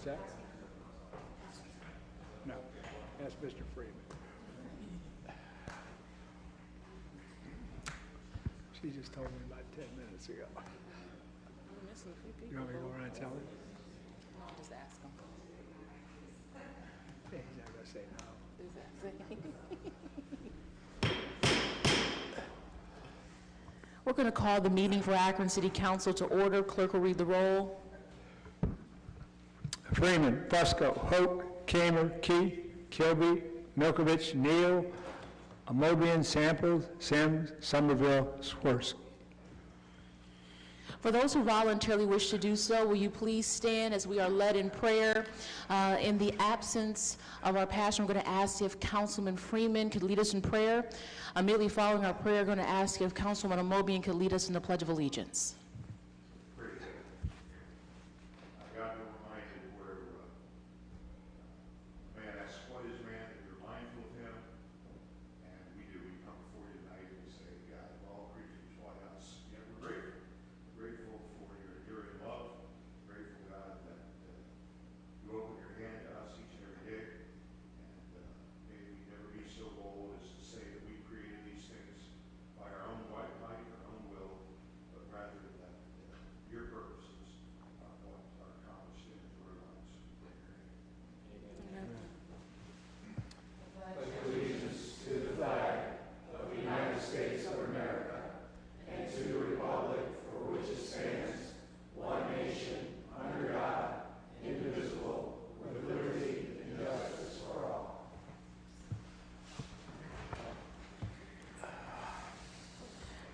that? No, that's Mr. Freeman. She just told me about 10 minutes ago. We're missing a few people. You want me to go around and tell him? No, just ask him. Yeah, he's not gonna say no. We're going to call the meeting for Akron City Council to order. Clerk will read the roll. Freeman, Fusco, Hoke, Kamer, Keith, Kilby, Milkovich, Neal, Amobian, Samples, Sims, Somerville, Swirsky. For those who voluntarily wish to do so, will you please stand as we are led in prayer? In the absence of our pastor, I'm going to ask if Councilman Freeman could lead us in prayer. Immediately following our prayer, I'm going to ask if Councilman Amobian could lead us in the Pledge of Allegiance.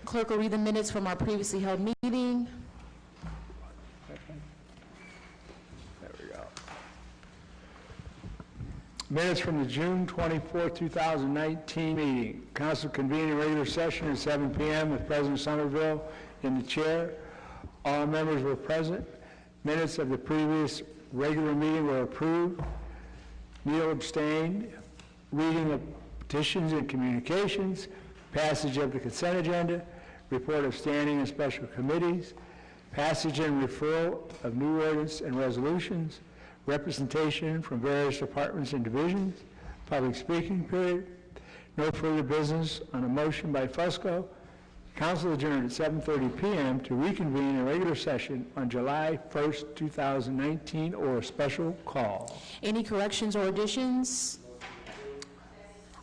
Clerk will read the minutes from our previously held meeting. There we go. Minutes from the June 24, 2019 meeting. Council convened a regular session at 7 p.m. with President Somerville in the chair. All members were present. Minutes of the previous regular meeting were approved. Neal abstained. Reading of petitions and communications. Passage of the consent agenda. Report of standing and special committees, passage and referral of new ordinance and resolutions, representation from various departments and divisions, public speaking period, no further business on a motion by Fusco. Council adjourned at 7:30 p.m. to reconvene a regular session on July 1st, 2019, or a special call. Any corrections or additions?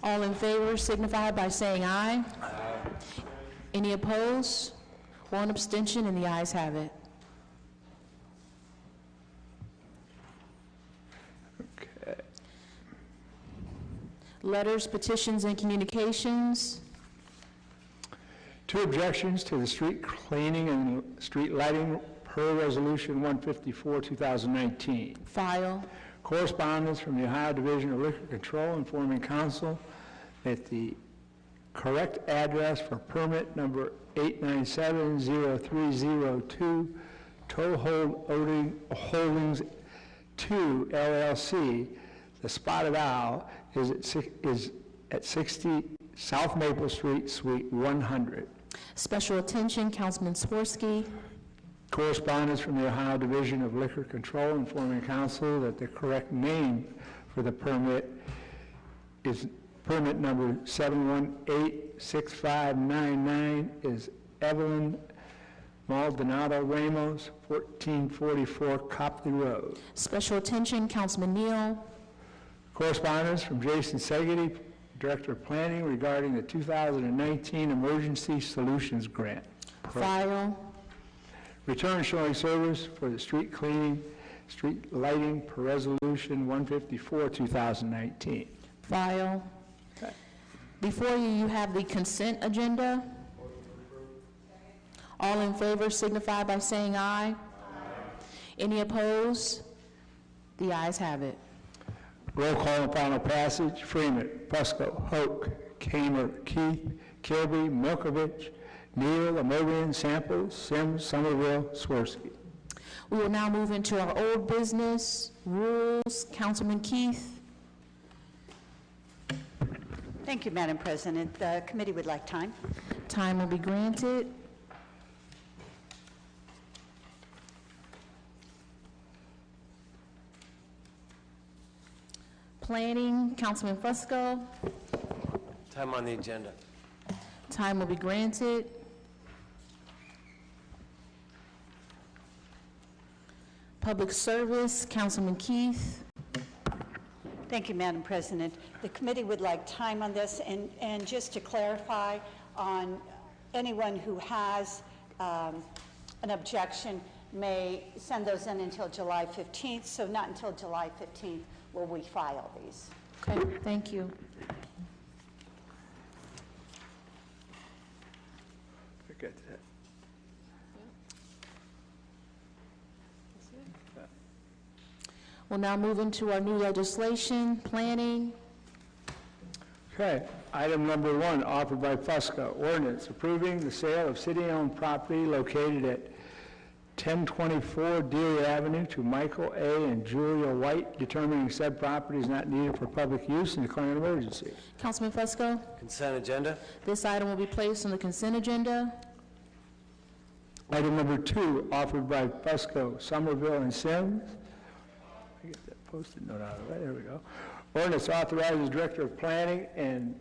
All in favor signify by saying aye. Aye. Any opposed? One abstention, and the ayes have it. Okay. Letters, petitions, and communications. 2 objections to the street cleaning and street lighting per Resolution 154, 2019. File. Correspondence from the Ohio Division of Liquor Control informing council that the correct address for permit number 8970302, Toehold Holdings 2 LLC, the Spotted Owl, is at 60 South Maple Street, Suite 100. Special attention, Councilman Swirsky. Correspondence from the Ohio Division of Liquor Control informing council that the correct name for the permit is permit number 7186599 is Evelyn Maldonado Ramos, 1444 Copley Road. Special attention, Councilman Neal. Correspondence from Jason Segedy, Director of Planning, regarding the 2019 Emergency Solutions Grant. File. Return showing service for the street cleaning, street lighting per Resolution 154, 2019. File. Okay. Before you, you have the consent agenda. All in favor signify by saying aye. Aye. Any opposed? The ayes have it. Roll call and final passage. Freeman, Fusco, Hoke, Kamer, Keith, Kilby, Milkovich, Neal, Amobian, Samples, Sims, Somerville, Swirsky. We will now move into our old business rules. Councilman Keith. Thank you, Madam President. The committee would like time. Time will be granted. Planning, Councilman Fusco. Time on the agenda. Time will be granted. Public Service, Councilman Keith. Thank you, Madam President. The committee would like time on this, and just to clarify, on anyone who has an objection may send those in until July 15th, so not until July 15th will we file these. Okay, thank you. Forget that. We'll now move into our new legislation, planning. Okay, item number 1, offered by Fusco, ordinance approving the sale of city-owned property located at 1024 Dealey Avenue to Michael A. and Julia White, determining said property is not needed for public use and declaring an emergency. Councilman Fusco. Consent agenda. This item will be placed on the consent agenda. Item number 2, offered by Fusco, Somerville, and Sims. I get that Post-it note out of the way, there we go. Ordinance authorizes Director of Planning and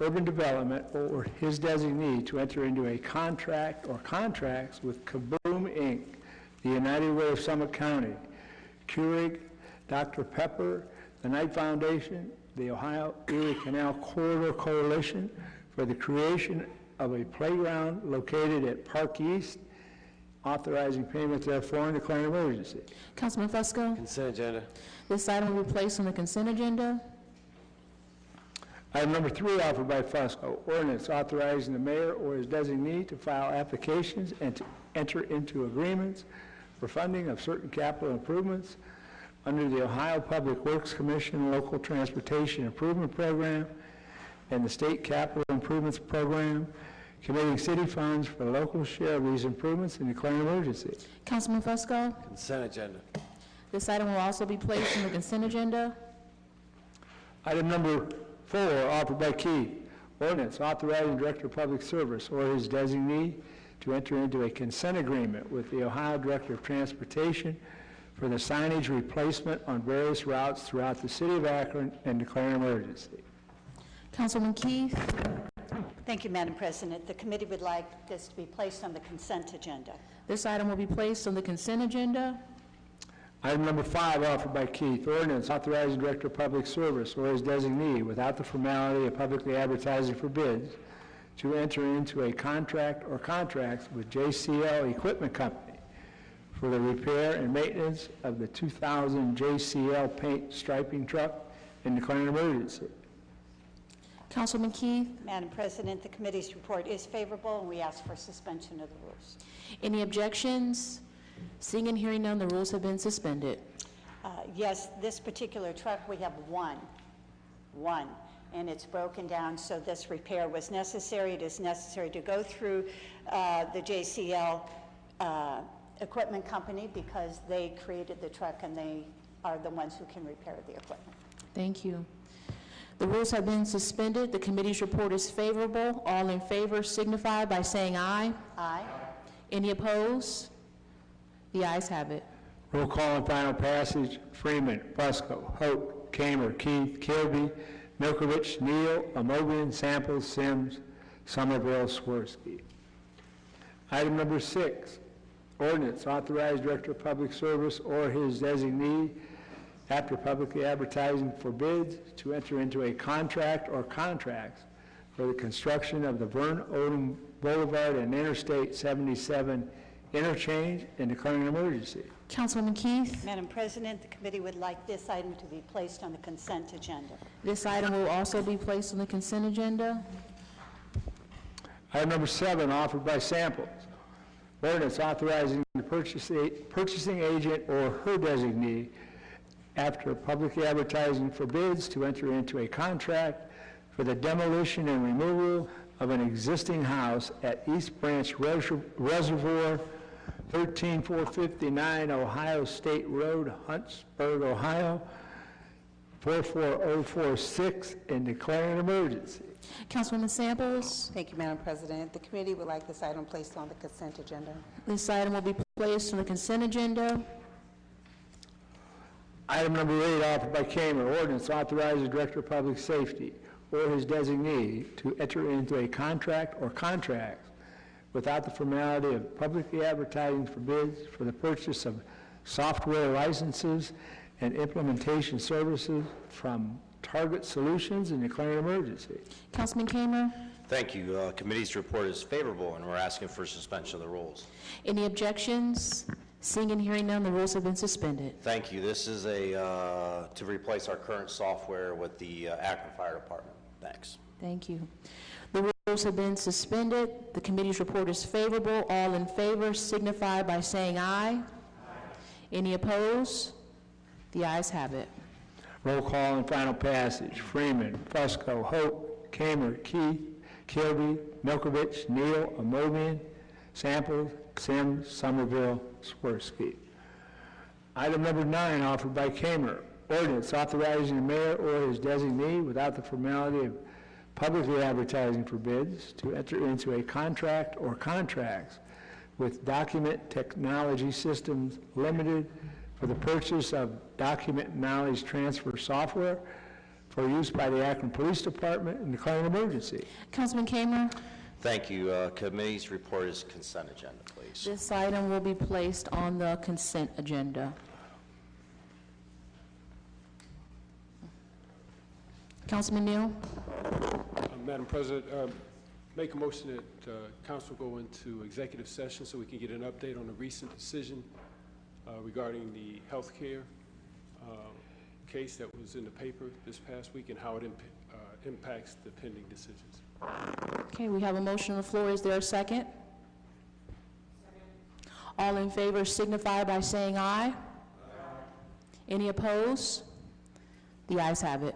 Urban Development or his designee to enter into a contract or contracts with Kaboom, Inc., the United Way of Summit County, Keurig, Dr. Pepper, the Knight Foundation, the Ohio Erie Canal Corridor Coalition for the creation of a playground located at Park East, authorizing payment therefore and declaring an emergency. Councilman Fusco. Consent agenda. This item will be placed on the consent agenda. Item number 3, offered by Fusco, ordinance authorizing the mayor or his designee to file applications and to enter into agreements for funding of certain capital improvements under the Ohio Public Works Commission Local Transportation Improvement Program and the State Capital Improvements Program, committing city funds for the local share of these improvements and declaring an emergency. Councilman Fusco. Consent agenda. This item will also be placed on the consent agenda. Item number 4, offered by Keith, ordinance authorizing Director of Public Service or his designee to enter into a consent agreement with the Ohio Director of Transportation for the signage replacement on various routes throughout the city of Akron and declaring an emergency. Councilman Keith. Thank you, Madam President. The committee would like this to be placed on the consent agenda. This item will be placed on the consent agenda. Item number 5, offered by Keith, ordinance authorizing Director of Public Service or his designee without the formality of publicly advertising for bids to enter into a contract or contracts with JCL Equipment Company for the repair and maintenance of the 2000 JCL paint striping truck and declaring an emergency. Councilman Keith. Madam President, the committee's report is favorable, and we ask for suspension of the rules. Any objections? Seeing and hearing none, the rules have been suspended. Yes, this particular truck, we have one, and it's broken down, so this repair was necessary. It is necessary to go through the JCL Equipment Company because they created the truck and they are the ones who can repair the equipment. Thank you. The rules have been suspended. The committee's report is favorable. All in favor signify by saying aye. Aye. Any opposed? The ayes have it. Roll call and final passage, Freeman, Fusco, Hope, Kamer, Keith, Kilby, Milkovich, Neal, Amobian, Samples, Sims, Somerville, Swirsky. Item number 6, ordinance authorize Director of Public Service or his designee after publicly advertising for bids to enter into a contract or contracts for the construction of the Vern Odom Boulevard and Interstate 77 interchange and declaring an emergency. Councilwoman Keith. Madam President, the committee would like this item to be placed on the consent agenda. This item will also be placed on the consent agenda. Item number 7, offered by Samples. Ordinance authorizing the purchasing agent or her designee after publicly advertising for bids to enter into a contract for the demolition and removal of an existing house at East Branch Reservoir, 13459 Ohio State Road, Huntsburg, Ohio, 44046, and declaring an emergency. Councilwoman Samples. Thank you, Madam President. The committee would like this item placed on the consent agenda. This item will be placed on the consent agenda. Item number 8, offered by Kamer, ordinance authorizing the Director of Public Safety or his designee to enter into a contract or contracts without the formality of publicly advertising for bids for the purchase of software licenses and implementation services from Target Solutions and declaring an emergency. Councilman Kamer, Thank you. Committee's report is favorable, and we're asking for suspension of the rules. any objections? Seeing and hearing none, the rules have been suspended. Thank you. This is to replace our current software with the Akron Fire Department. Thanks. Thank you. The rules have been suspended. The committee's report is favorable. All in favor signify by saying aye. Any opposed? The ayes have it. Roll call and final passage. Freeman, Fusco, Hope, Kamer, Keith, Kilby, Milkovich, Neal, Amobian, Samples, Sims, Somerville, Swirsky. Item number 9, offered by Kamer, ordinance authorizing the mayor or his designee without the formality of publicly advertising for bids to enter into a contract or contracts with Document Technology Systems Limited for the purchase of document knowledge transfer software for use by the Akron Police Department and declaring an emergency. Councilman Kamer, Thank you. Committee's report is consent agenda, please. this item will be placed on the consent agenda. Councilman Neal? Madam President, make a motion that council go into executive session so we can get an update on the recent decision regarding the healthcare case that was in the paper this past week and how it impacts the pending decisions. Okay, we have a motion on the floor. Is there a second? All in favor signify by saying aye. Any opposed? The ayes have it.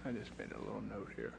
I just made a little note here.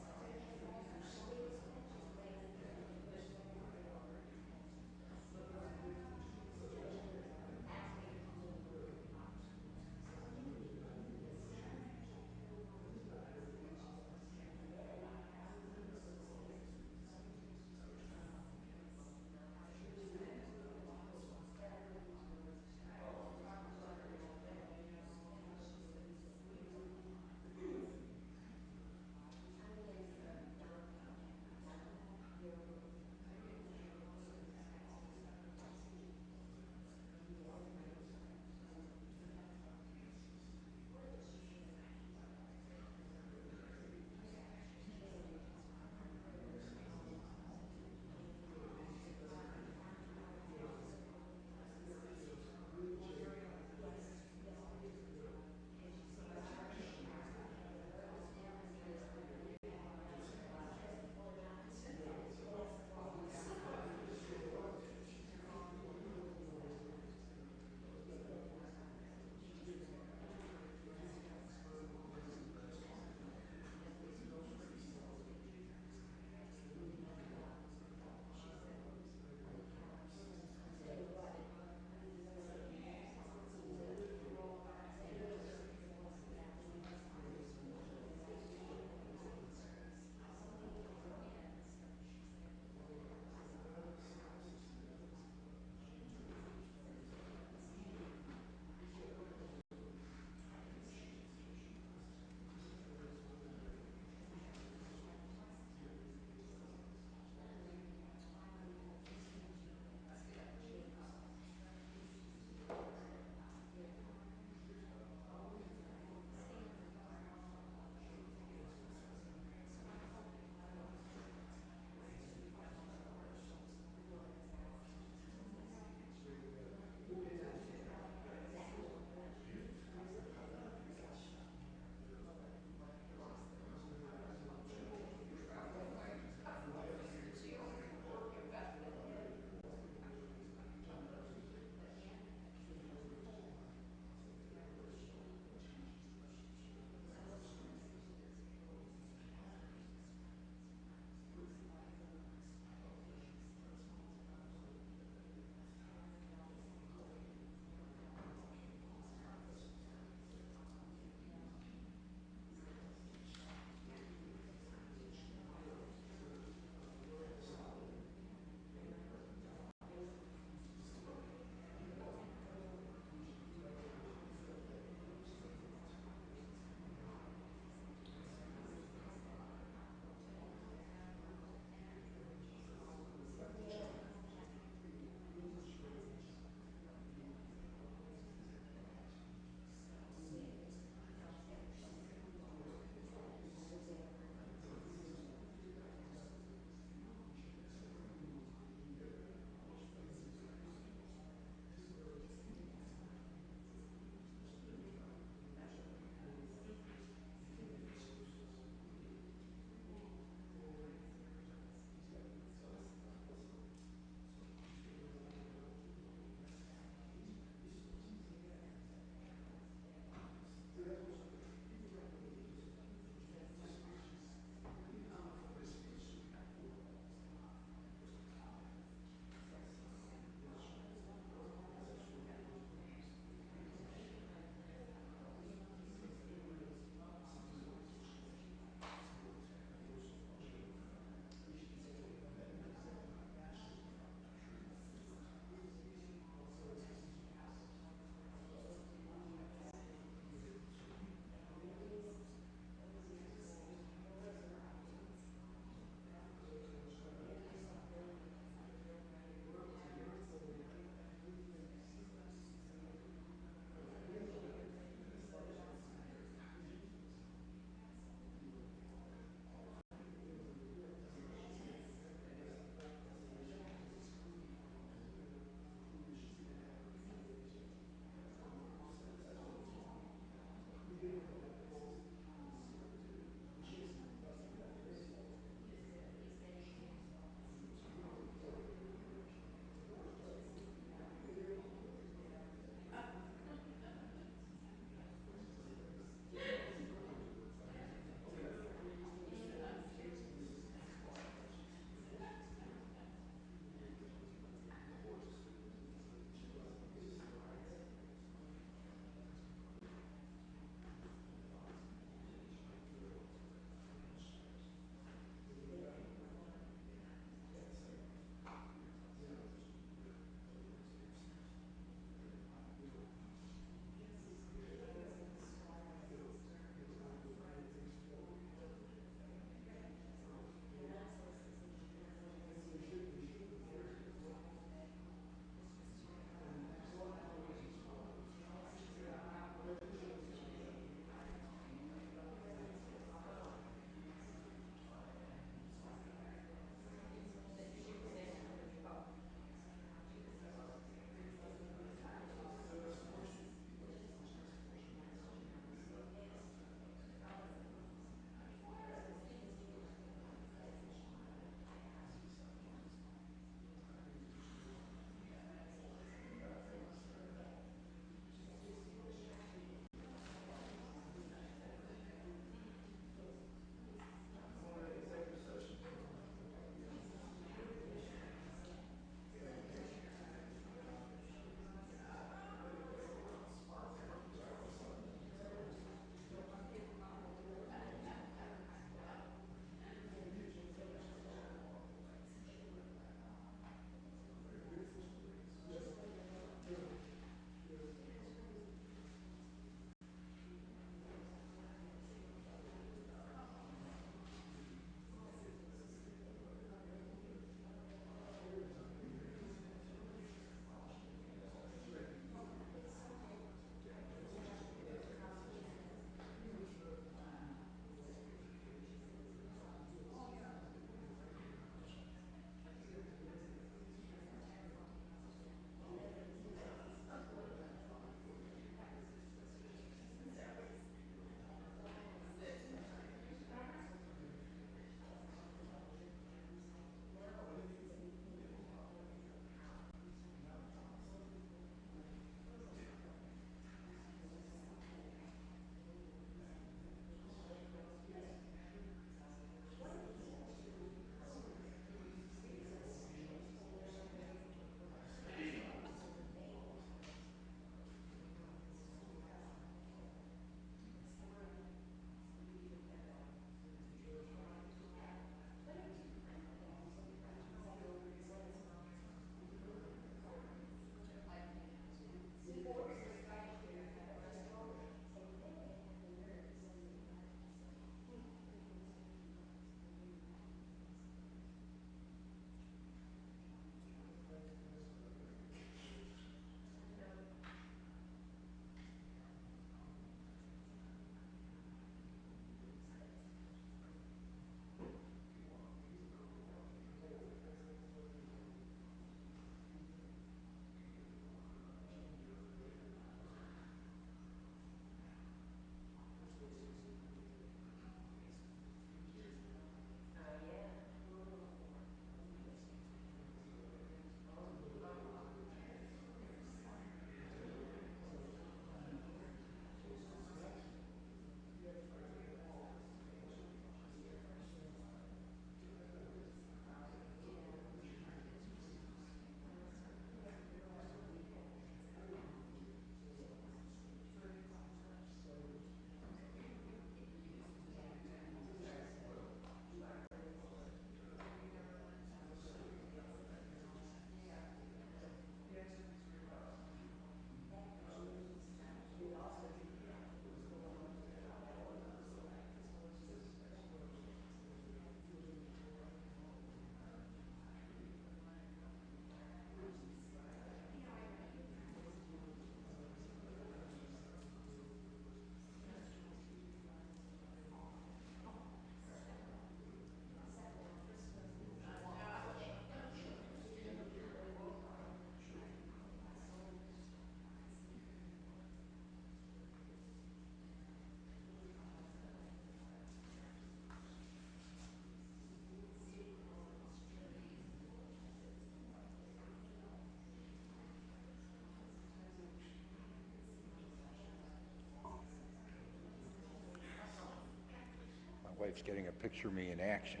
wife's getting a picture of me in action.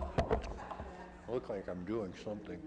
I look like I'm doing something.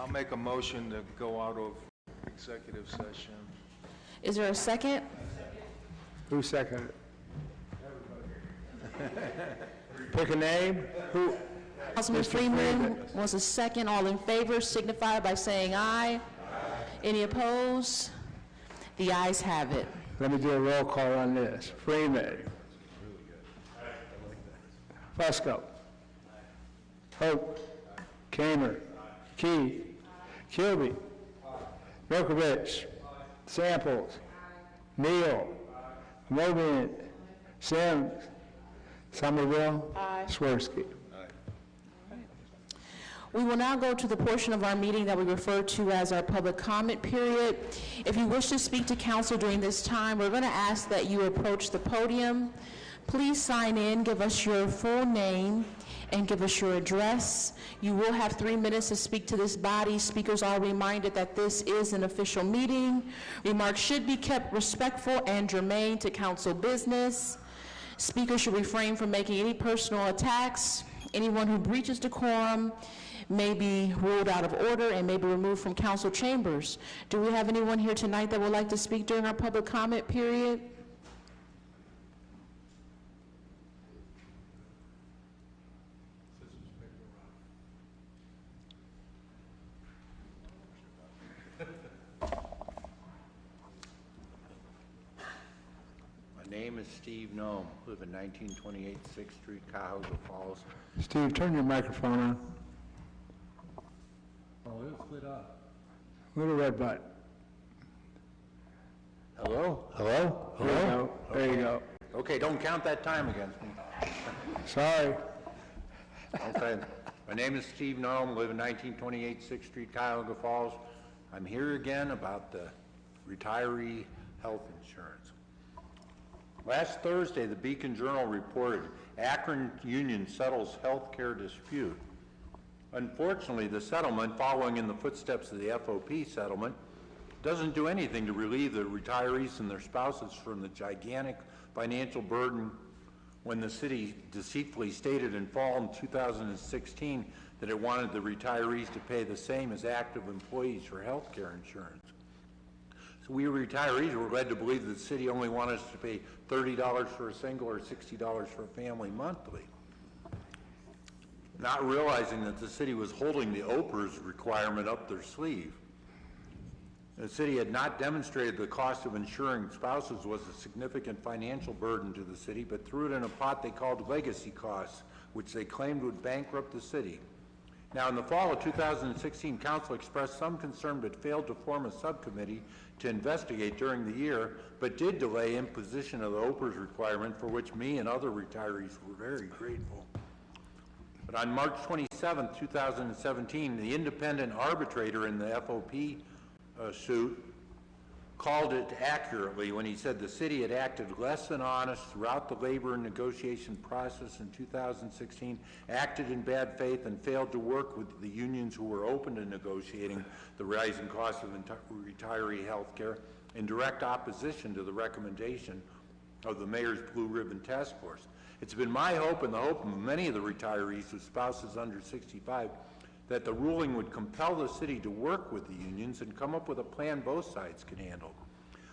I'll make a motion to go out of executive session. Is there a second? Who seconded it? Pick a name. Who? Councilman Mr. Freeman wants a second. All in favor signify by saying aye. Any opposed? The ayes have it. Let me do a roll call on this. Freeman. Fusco. Hope. Kamer. Key. Kilby. Milkovich. Samples. Neal. Mobian. Sims. Somerville. Swirsky. We will now go to the portion of our meeting that we refer to as our public comment period. If you wish to speak to council during this time, we're going to ask that you approach the podium. Please sign in, give us your full name, and give us your address. You will have 3 minutes to speak to this body. Speakers are reminded that this is an official meeting. Remarks should be kept respectful and germane to council business. Speakers should refrain from making any personal attacks. Anyone who breaches decorum may be ruled out of order and may be removed from council chambers. Do we have anyone here tonight that would like to speak during our public comment period? My name is Steve Noem, live at 1928 6th Street, Cuyahoga Falls. Steve, turn your microphone on. Oh, it's lit up. Little red button. Hello? Hello? There you go. There you go. Okay, don't count that time against me. Sorry. Okay. My name is Steve Noem, live at 1928 6th Street, Cuyahoga Falls. I'm here again about the retiree health insurance. Last Thursday, the Beacon Journal reported Akron Union settles health care dispute. Unfortunately, the settlement, following in the footsteps of the FOP settlement, doesn't do anything to relieve the retirees and their spouses from the gigantic financial burden when the city deceitfully stated in fall in 2016 that it wanted the retirees to pay the same as active employees for health care insurance. So we retirees were led to believe that the city only wanted us to pay $30 for a single or $60 for a family monthly, not realizing that the city was holding the OPR's requirement up their sleeve. The city had not demonstrated the cost of insuring spouses was a significant financial burden to the city, but threw it in a pot they called legacy costs, which they claimed would bankrupt the city. Now, in the fall of 2016, council expressed some concern but failed to form a subcommittee to investigate during the year, but did delay imposition of the OPR's requirement, for which me and other retirees were very grateful. But on March 27, 2017, the independent arbitrator in the FOP suit called it accurately when he said the city had acted less than honest throughout the labor and negotiation process in 2016, acted in bad faith, and failed to work with the unions who were open to negotiating the rising cost of retiree health care, in direct opposition to the recommendation of the Mayor's Blue Ribbon Task Force. It's been my hope and the hope of many of the retirees with spouses under 65 that the ruling would compel the city to work with the unions and come up with a plan both sides can handle.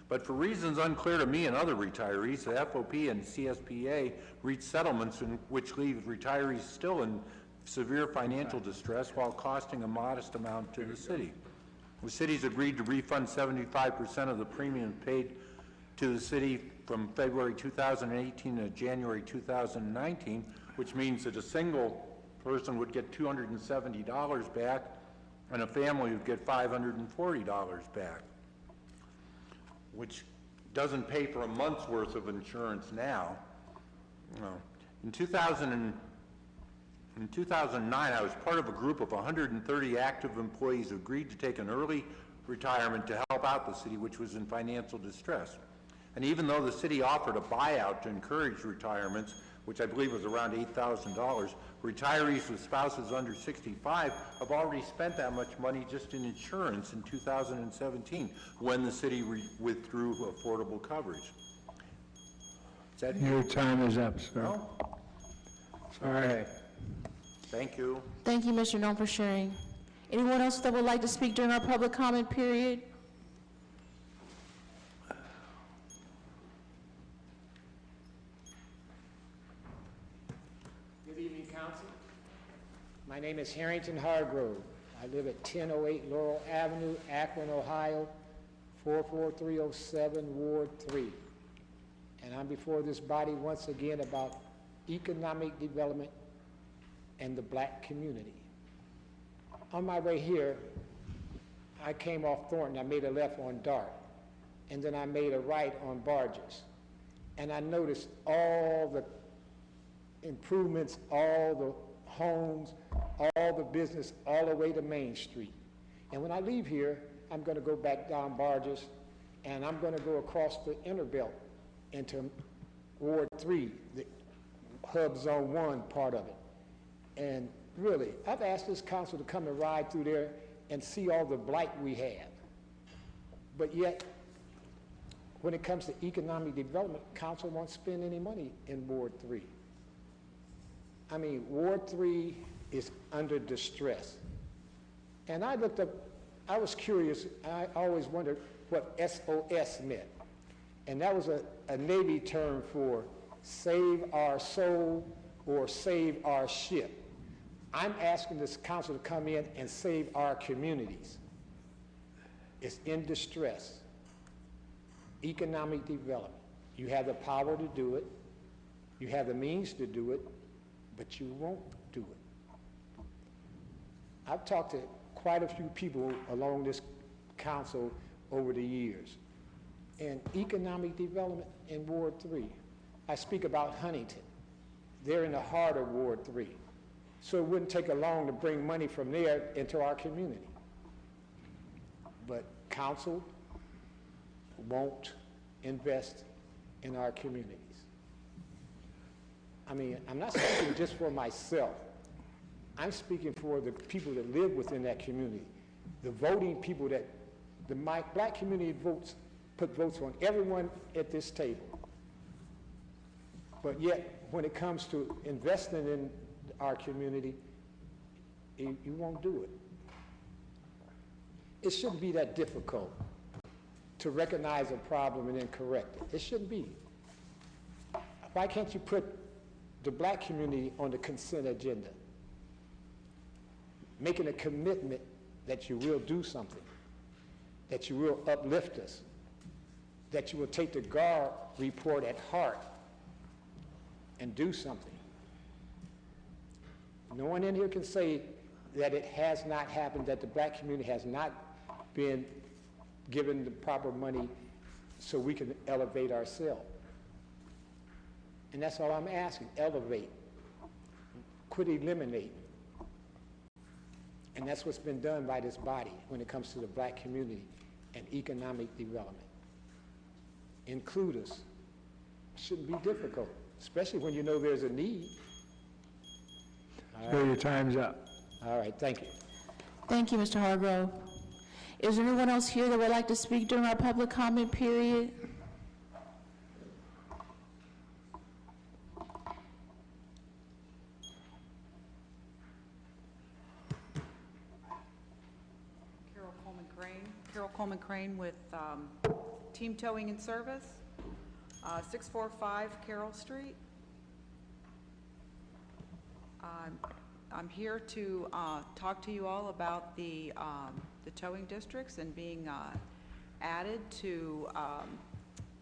But for reasons unclear to me and other retirees, the FOP and CSPA reached settlements which leave retirees still in severe financial distress while costing a modest amount to the city. The city's agreed to refund 75% of the premium paid to the city from February 2018 to January 2019, which means that a single person would get $270 back and a family would get $540 back, which doesn't pay for a month's worth of insurance now. In 2009, I was part of a group of 130 active employees who agreed to take an early retirement to help out the city, which was in financial distress. And even though the city offered a buyout to encourage retirements, which I believe was around $8,000, retirees with spouses under 65 have already spent that much money just in insurance in 2017 when the city withdrew affordable coverage. Is that Your time is up, sir. No? Sorry. Thank you. Thank you, Mr. Noem, for sharing. Anyone else that would like to speak during our public comment period? Good evening, Council. My name is Harrington Hargrove. I live at 1008 Laurel Avenue, Akron, Ohio, 44307, Ward 3. And I'm before this body once again about economic development and the black community. On my way here, I came off Thornton. I made a left on Dart, and then I made a right on Barges. And I noticed all the improvements, all the homes, all the business, all the way to Main Street. And when I leave here, I'm going to go back down Barges, and I'm going to go across the Interbelt into Ward 3, the Hub Zone 1 part of it. And really, I've asked this council to come and ride through there and see all the blight we have. But yet, when it comes to economic development, council won't spend any money in Ward 3. I mean, Ward 3 is under distress. And I looked up, I was curious, I always wondered what SOS meant. And that was a Navy term for save our soul or save our ship. I'm asking this council to come in and save our communities. It's in distress. Economic development. You have the power to do it. You have the means to do it, but you won't do it. I've talked to quite a few people along this council over the years. And economic development in Ward 3. I speak about Huntington. They're in the heart of Ward 3. So it wouldn't take long to bring money from there into our community. But council won't invest in our communities. I mean, I'm not speaking just for myself. I'm speaking for the people that live within that community, the voting people that the black community put votes on everyone at this table. But yet, when it comes to investing in our community, you won't do it. It shouldn't be that difficult to recognize a problem and then correct it. It shouldn't be. Why can't you put the black community on the consent agenda? Making a commitment that you will do something, that you will uplift us, that you will take the GAR report at heart and do something. No one in here can say that it has not happened, that the black community has not been given the proper money so we can elevate ourselves. And that's all I'm asking, elevate. Quit eliminating. And that's what's been done by this body when it comes to the black community and economic development. Include us. Shouldn't be difficult, especially when you know there's a need. So your time's up. All right, thank you. Thank you, Mr. Hargrove. Is there anyone else here that would like to speak during our public comment period? Carol Coleman Crane with Team Towing and Service, 645 Carroll Street. I'm here to talk to you all about the towing districts and being added to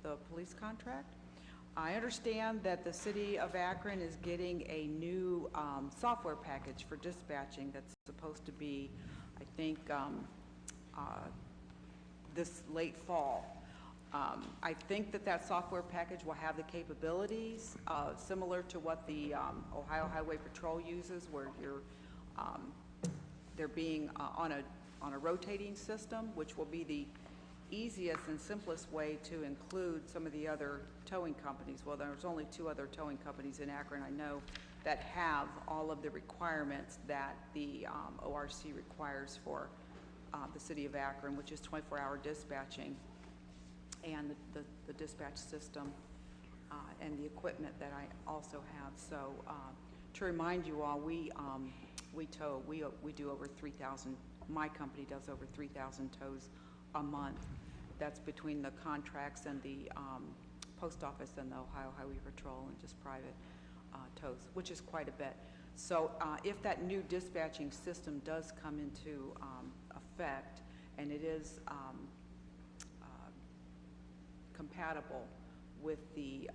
the police contract. I understand that the city of Akron is getting a new software package for dispatching that's supposed to be, I think, this late fall. I think that software package will have the capabilities similar to what the Ohio Highway Patrol uses, where they're being on a rotating system, which will be the easiest and simplest way to include some of the other towing companies. Well, there's only 2 other towing companies in Akron I know that have all of the requirements that the ORC requires for the city of Akron, which is 24-hour dispatching, and the dispatch system and the equipment that I also have. So to remind you all, we do over 3,000 my company does over 3,000 tows a month. That's between the contracts and the post office and the Ohio Highway Patrol and just private tows, which is quite a bit. So if that new dispatching system does come into effect, and it is compatible with the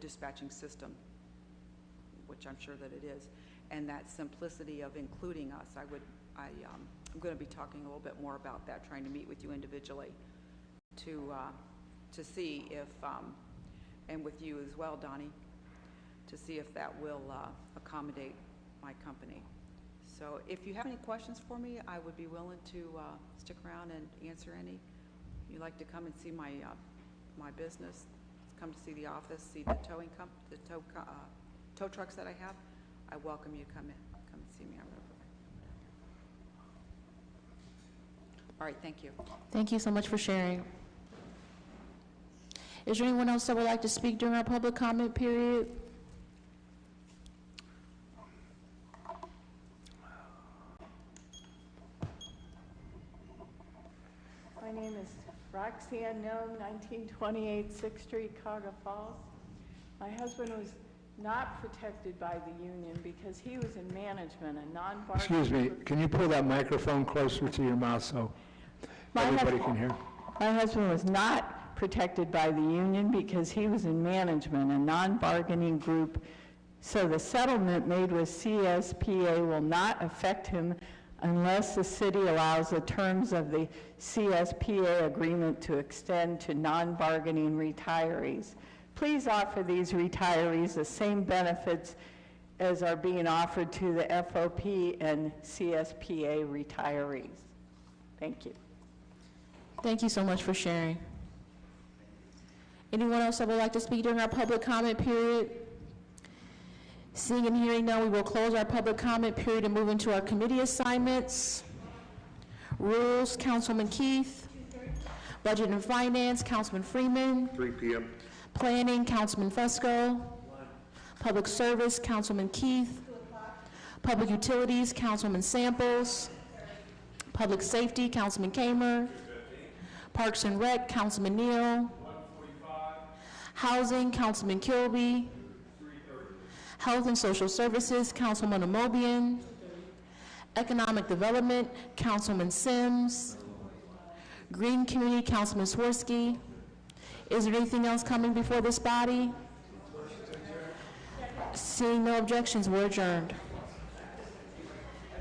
dispatching system, which I'm sure that it is, and that simplicity of including us, I'm going to be talking a little bit more about that, trying to meet with you individually to see if, and with you as well, Donnie, to see if that will accommodate my company. So if you have any questions for me, I would be willing to stick around and answer any. If you'd like to come and see my my business, come to see the office, see the tow trucks that I have, I welcome you to come and see me. All right, thank you. Thank you so much for sharing. Is there anyone else that would like to speak during our public comment period? My name is Roxanne Nome, 1928 6th Street, Cuyahoga Falls. My husband was not protected by the union because he was in management, a non-bargaining... Excuse me, can you pull that microphone closer to your mouth so everybody can hear? My husband was not protected by the union because he was in management, a non-bargaining group. So the settlement made with CSPA will not affect him unless the city allows the terms of the CSPA agreement to extend to non-bargaining retirees. Please offer these retirees the same benefits as are being offered to the FOP and CSPA retirees. Thank you. Thank you so much for sharing. Anyone else that would like to speak during our public comment period? Seeing and hearing none, we will close our public comment period and move into our committee assignments. Rules, Councilman Keith. Budget and Finance, Councilman Freeman. 3 p.m. Planning, Councilman Fusco. Public Service, Councilman Keith. Public Utilities, Councilman Samples. Public Safety, Councilman Kamer. Parks and Rec, Councilman Neal. Housing, Councilman Kilby. Health and Social Services, Councilman Amobian. Economic Development, Councilman Sims. Green Community, Councilman Swirsky. Is there anything else coming before this body? Seeing no objections, we're adjourned.